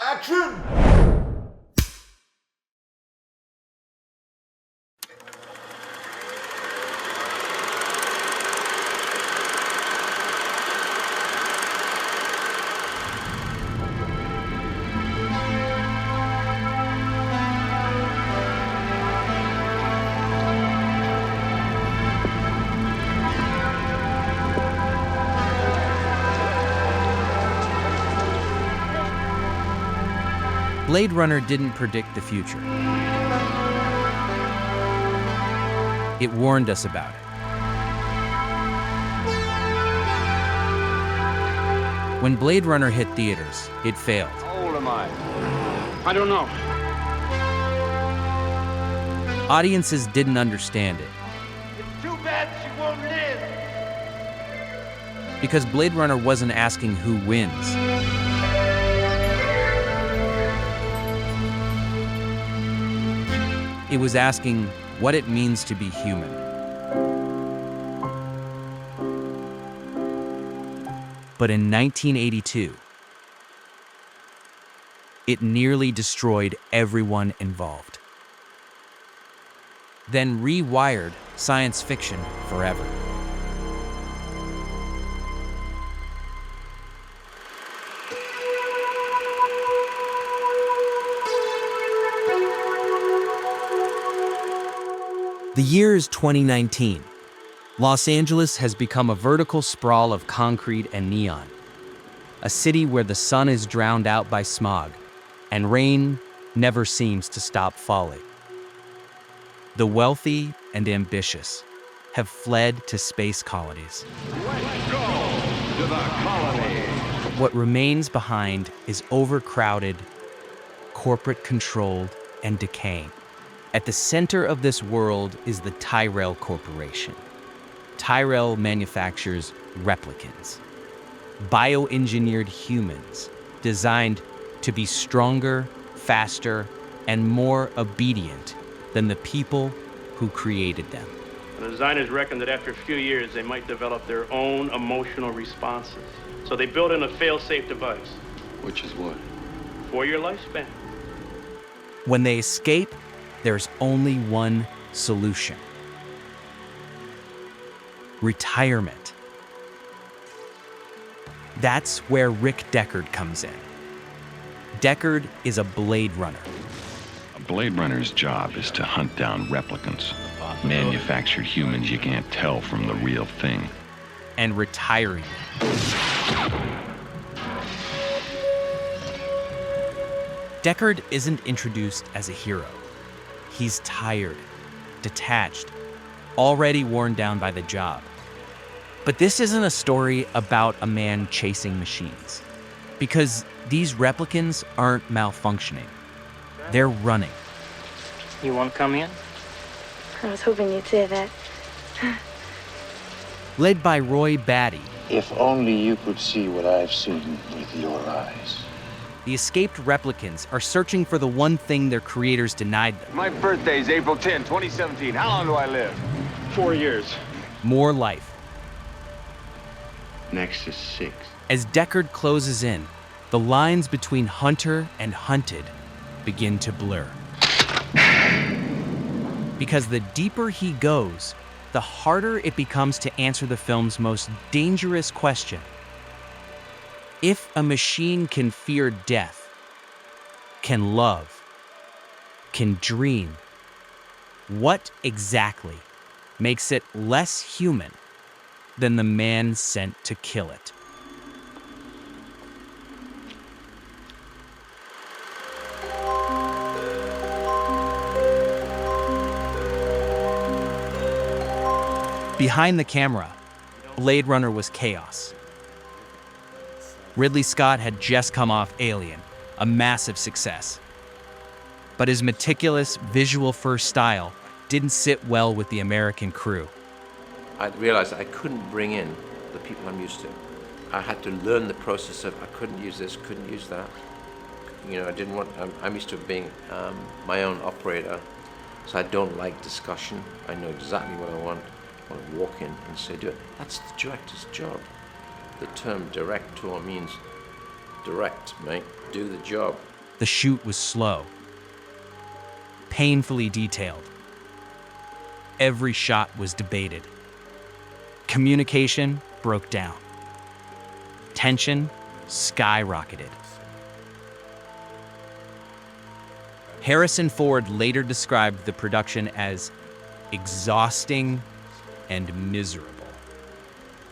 Action! Blade Runner didn't predict the future. It warned us about it. When Blade Runner hit theaters, it failed. How old am I? I don't know. Audiences didn't understand it. It's too bad she won't live! Because Blade Runner wasn't asking who wins. It was asking what it means to be human. But in 1982, it nearly destroyed everyone involved. Then rewired science fiction forever. The year is 2019. Los Angeles has become a vertical sprawl of concrete and neon. A city where the sun is drowned out by smog, and rain never seems to stop falling. The wealthy and ambitious have fled to space colonies. Let's go to the colony. What remains behind is overcrowded, corporate-controlled, and decaying. At the center of this world is the Tyrell Corporation. Tyrell manufactures replicants, bioengineered humans designed to be stronger, faster, and more obedient than the people who created them. The designers reckoned that after a few years, they might develop their own emotional responses. So they built in a fail-safe device. Which is what? 4-year lifespan. When they escape, there's only one solution: retirement. That's where Rick Deckard comes in. Deckard is a Blade Runner. A Blade Runner's job is to hunt down replicants, manufactured humans you can't tell from the real thing. And retiring. Deckard isn't introduced as a hero. He's tired, detached, already worn down by the job. But this isn't a story about a man chasing machines, because these replicants aren't malfunctioning. They're running. You want to come in? I was hoping you'd say that. Led by Roy Batty, If only you could see what I've seen with your eyes. the escaped replicants are searching for the one thing their creators denied them: My birthday's April 10, 2017. How long do I live? 4 years. more life. Next is 6. As Deckard closes in, the lines between hunter and hunted begin to blur. Because the deeper he goes, the harder it becomes to answer the film's most dangerous question. If a machine can fear death, can love, can dream, what exactly makes it less human than the man sent to kill it? Behind the camera, Blade Runner was chaos. Ridley Scott had just come off Alien, a massive success. But his meticulous, visual-first style didn't sit well with the American crew. I realized I couldn't bring in the people I'm used to. I had to learn the process of I couldn't use this, couldn't use that. You know, I didn't want, I'm used to being my own operator, so I don't like discussion. I know exactly what I want. I want to walk in and say, do it. That's the director's job. The term director means direct, mate. Do the job. The shoot was slow, painfully detailed. Every shot was debated. Communication broke down. Tension skyrocketed. Harrison Ford later described the production as exhausting and miserable.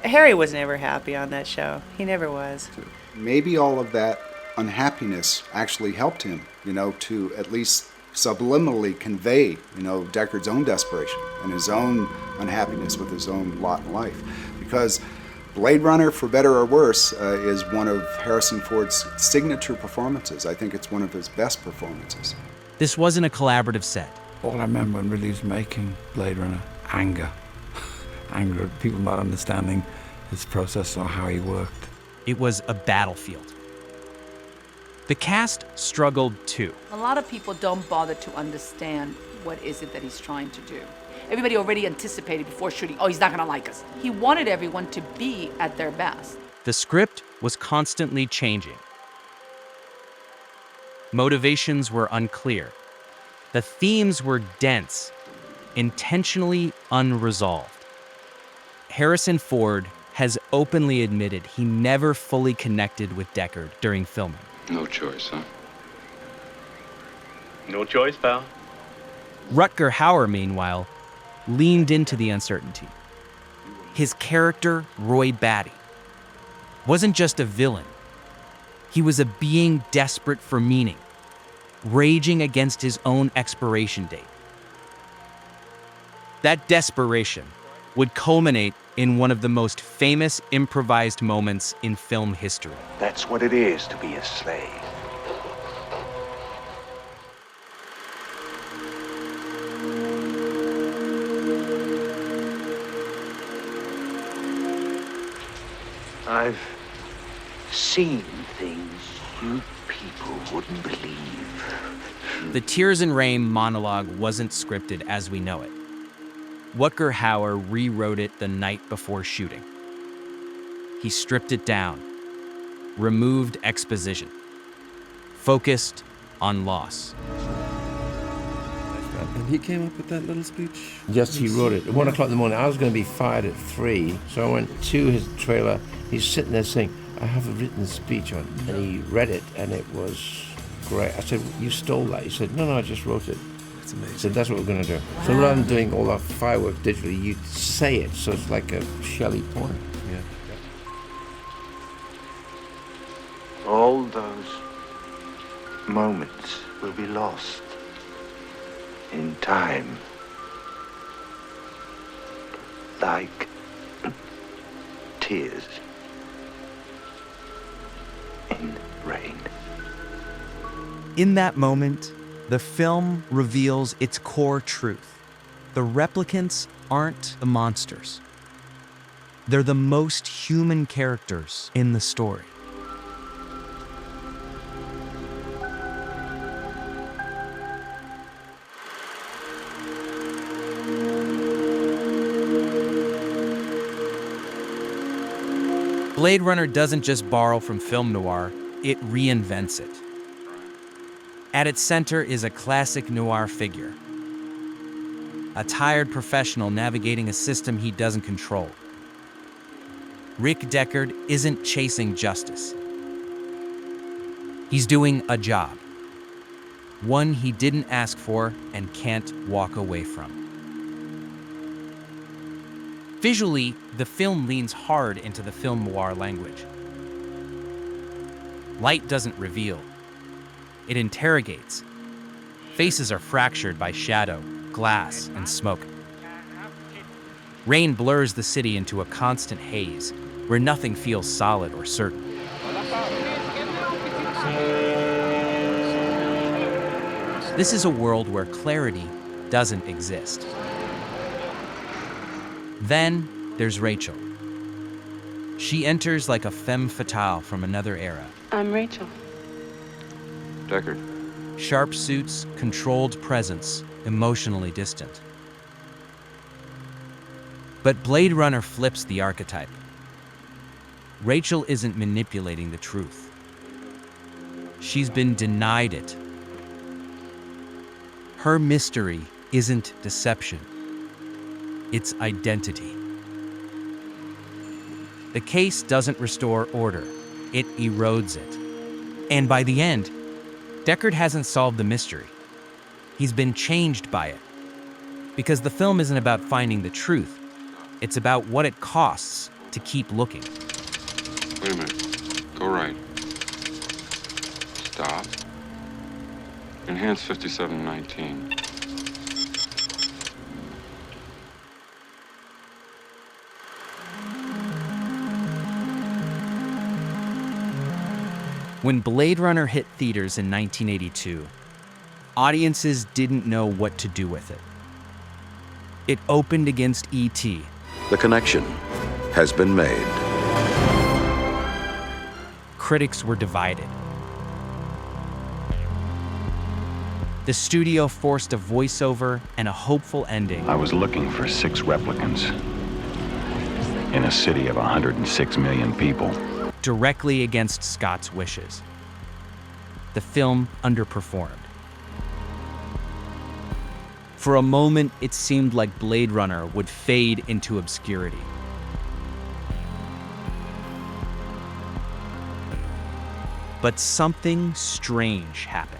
Harry was never happy on that show. He never was. Maybe all of that unhappiness actually helped him, to at least subliminally convey, Deckard's own desperation and his own unhappiness with his own lot in life. Because Blade Runner, for better or worse, is one of Harrison Ford's signature performances. I think it's one of his best performances. This wasn't a collaborative set. All I remember when Ridley was making Blade Runner, anger. Anger at people not understanding his process or how he worked. It was a battlefield. The cast struggled too. A lot of people don't bother to understand what is it that he's trying to do. Everybody already anticipated before shooting, he's not gonna like us. He wanted everyone to be at their best. The script was constantly changing. Motivations were unclear. The themes were dense, intentionally unresolved. Harrison Ford has openly admitted he never fully connected with Deckard during filming. No choice, huh? No choice, pal. Rutger Hauer, meanwhile, leaned into the uncertainty. His character, Roy Batty, wasn't just a villain. He was a being desperate for meaning, raging against his own expiration date. That desperation would culminate in one of the most famous improvised moments in film history. That's what it is to be a slave. I've seen things you people wouldn't believe. The Tears and Rain monologue wasn't scripted as we know it. Rutger Hauer rewrote it the night before shooting. He stripped it down, removed exposition, focused on loss. And he came up with that little speech? Yes, he wrote it. At 1 o'clock in the morning, I was going to be fired at 3, so I went to his trailer. He's sitting there saying, I have a written speech on. And he read it, and it was great. I said, you stole that? He said, no, I just wrote it. That's amazing. So that's what we're going to do. Wow. So rather than doing all our fireworks digitally, you say it, so it's like a Shelley poem. Yeah. All those moments will be lost in time, like tears in rain. In that moment, the film reveals its core truth. The replicants aren't the monsters. They're the most human characters in the story. Blade Runner doesn't just borrow from film noir, it reinvents it. At its center is a classic noir figure, a tired professional navigating a system he doesn't control. Rick Deckard isn't chasing justice. He's doing a job, one he didn't ask for and can't walk away from. Visually, the film leans hard into the film noir language. Light doesn't reveal. It interrogates. Faces are fractured by shadow, glass, and smoke. Rain blurs the city into a constant haze, where nothing feels solid or certain. This is a world where clarity doesn't exist. Then there's Rachel. She enters like a femme fatale from another era. I'm Rachel. Deckard. Sharp suits, controlled presence, emotionally distant. But Blade Runner flips the archetype. Rachel isn't manipulating the truth. She's been denied it. Her mystery isn't deception. It's identity. The case doesn't restore order. It erodes it. And by the end, Deckard hasn't solved the mystery. He's been changed by it. Because the film isn't about finding the truth. It's about what it costs to keep looking. Wait a minute. Go right. Stop. Enhance 5719. When Blade Runner hit theaters in 1982, audiences didn't know what to do with it. It opened against E.T. The connection has been made. Critics were divided. The studio forced a voiceover and a hopeful ending. I was looking for 6 replicants in a city of 106 million people. Directly against Scott's wishes. The film underperformed. For a moment, it seemed like Blade Runner would fade into obscurity. But something strange happened.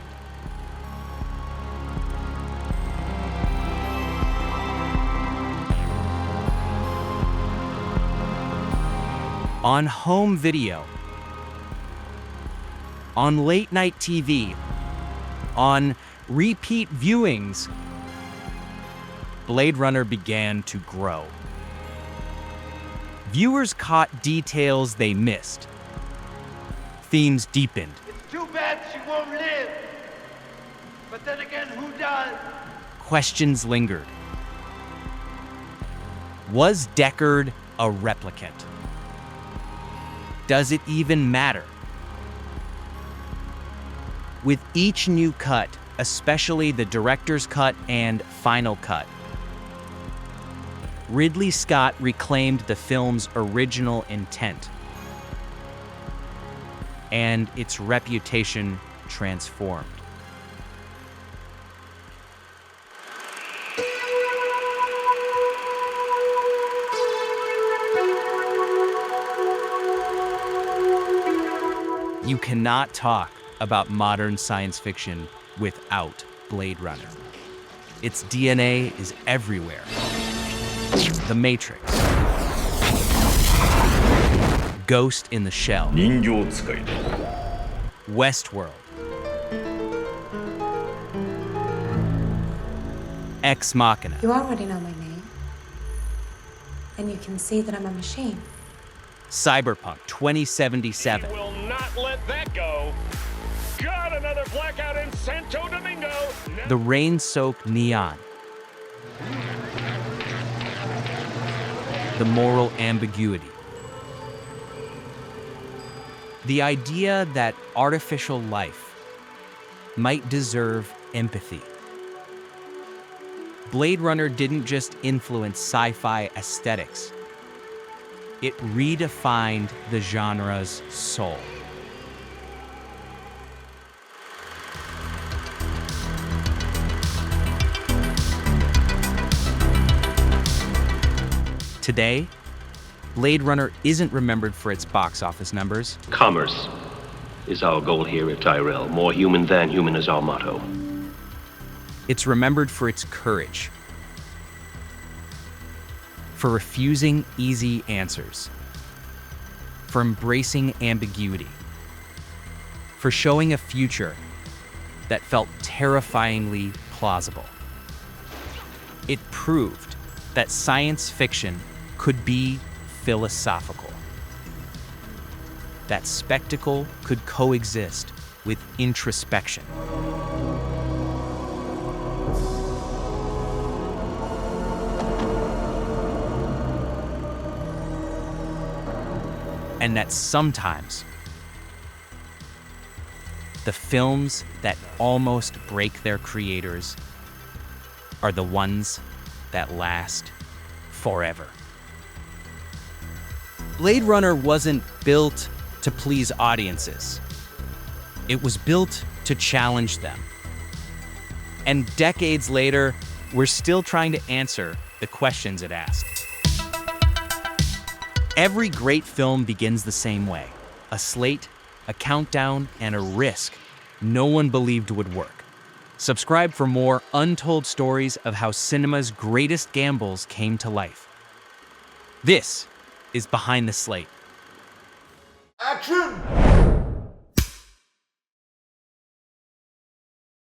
On home video, on late-night TV, on repeat viewings, Blade Runner began to grow. Viewers caught details they missed. Themes deepened. It's too bad she won't live. But then again, who does? Questions lingered. Was Deckard a replicant? Does it even matter? With each new cut, especially the director's cut and final cut, Ridley Scott reclaimed the film's original intent, and its reputation transformed. You cannot talk about modern science fiction without Blade Runner. Its DNA is everywhere. The Matrix. Ghost in the Shell. Westworld. Ex Machina. You already know my name. And you can see that I'm a machine. Cyberpunk 2077. Will not let that go. Got another blackout in Santo Domingo. The rain-soaked neon. The moral ambiguity. The idea that artificial life might deserve empathy. Blade Runner didn't just influence sci-fi aesthetics. It redefined the genre's soul. Today, Blade Runner isn't remembered for its box office numbers. Commerce is our goal here at Tyrell. More human than human is our motto. It's remembered for its courage, for refusing easy answers, for embracing ambiguity, for showing a future that felt terrifyingly plausible. It proved that science fiction could be philosophical, that spectacle could coexist with introspection. And that sometimes the films that almost break their creators are the ones that last forever. Blade Runner wasn't built to please audiences. It was built to challenge them. And decades later, we're still trying to answer the questions it asked. Every great film begins the same way: a slate, a countdown, and a risk no one believed would work. Subscribe for more untold stories of how cinema's greatest gambles came to life. This is Behind the Slate.